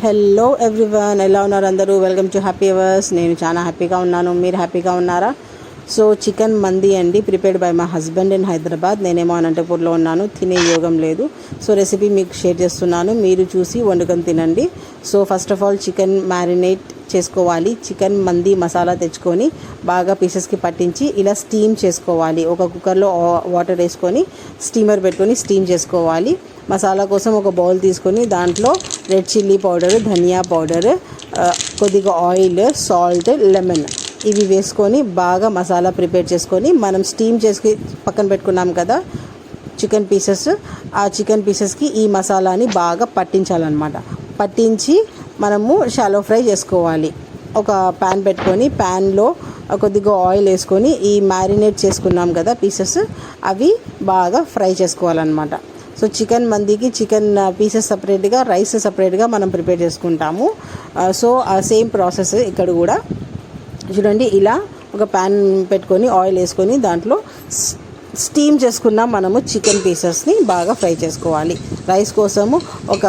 Hello everyone, ఎలా ఉన్నారు అందరూ? Welcome to happy hours. నేను చాలా హ్యాపీగా ఉన్నాను. మీరు హ్యాపీగా ఉన్నారా? సో చికెన్ మంది అండి, prepared by my husband in Hyderabad. నేనేమో అనంతపూర్లో ఉన్నాను, తినే యోగం లేదు. సో రెసిపీ మీకు షేర్ చేస్తున్నాను, మీరు చూసి వండుకొని తినండి. So first of all chicken marinate చేసుకోవాలి. చికెన్ మంది మసాలా తెచ్చుకొని బాగా పీసెస్కి పట్టించి ఇలా స్టీమ్ చేసుకోవాలి. ఒక కుక్కర్లో వాటర్ వేసుకొని స్టీమర్ పెట్టుకొని స్టీమ్ చేసుకోవాలి. మసాలా కోసం ఒక బౌల్ తీసుకొని దాంట్లో రెడ్ చిల్లీ పౌడర్, ధనియా పౌడర్, కొద్దిగా ఆయిల్, సాల్ట్, లెమన్ ఇవి వేసుకొని బాగా మసాలా ప్రిపేర్ చేసుకొని మనం స్టీమ్ చేసి పక్కన పెట్టుకున్నాం కదా చికెన్ పీసెస్, ఆ చికెన్ పీసెస్కి ఈ మసాలాని బాగా పట్టించాలన్నమాట. పట్టించి మనము షాలో ఫ్రై చేసుకోవాలి. ఒక ప్యాన్ పెట్టుకొని ప్యాన్లో కొద్దిగా ఆయిల్ వేసుకొని ఈ మ్యారినేట్ చేసుకున్నాం కదా పీసెస్ అవి బాగా ఫ్రై చేసుకోవాలన్నమాట. సో చికెన్ మందికి చికెన్ పీసెస్ సపరేట్గా, రైస్ సపరేట్గా మనం ప్రిపేర్ చేసుకుంటాము. సో ఆ సేమ్ ప్రాసెస్ ఇక్కడ కూడా చూడండి. ఇలా ఒక ప్యాన్ పెట్టుకొని ఆయిల్ వేసుకొని దాంట్లో స్టీమ్ చేసుకున్నాం మనము చికెన్ పీసెస్ని బాగా ఫ్రై చేసుకోవాలి. రైస్ కోసము ఒక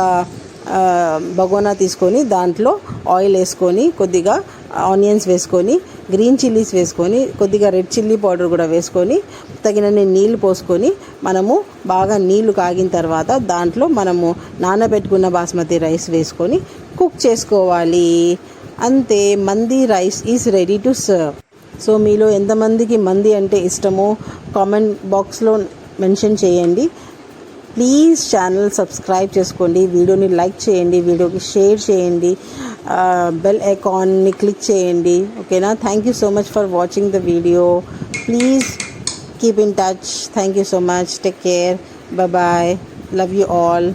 బగోనా తీసుకొని దాంట్లో ఆయిల్ వేసుకొని కొద్దిగా ఆనియన్స్ వేసుకొని, గ్రీన్ చిల్లీస్ వేసుకొని, కొద్దిగా రెడ్ చిల్లీ పౌడర్ కూడా వేసుకొని తగినన్ని నీళ్లు పోసుకొని మనము బాగా నీళ్లు కాగిన తర్వాత దాంట్లో మనము నానబెట్టుకున్న బాస్మతి రైస్ వేసుకొని కుక్ చేసుకోవాలి. అంతే, మంది rice is ready to serve. So మీలో ఎంతమందికి మంది అంటే ఇష్టమో కామెంట్ బాక్స్లో మెన్షన్ చేయండి. ప్లీజ్ ఛానల్ సబ్స్క్రైబ్ చేసుకోండి, వీడియోని లైక్ చేయండి, వీడియోకి షేర్ చేయండి, బెల్ ఐకాన్ని క్లిక్ చేయండి. ఓకేనా? Thank you so much for watching the video. Please keep in touch. Thank you so much. Take care. Bye bye. Love you all.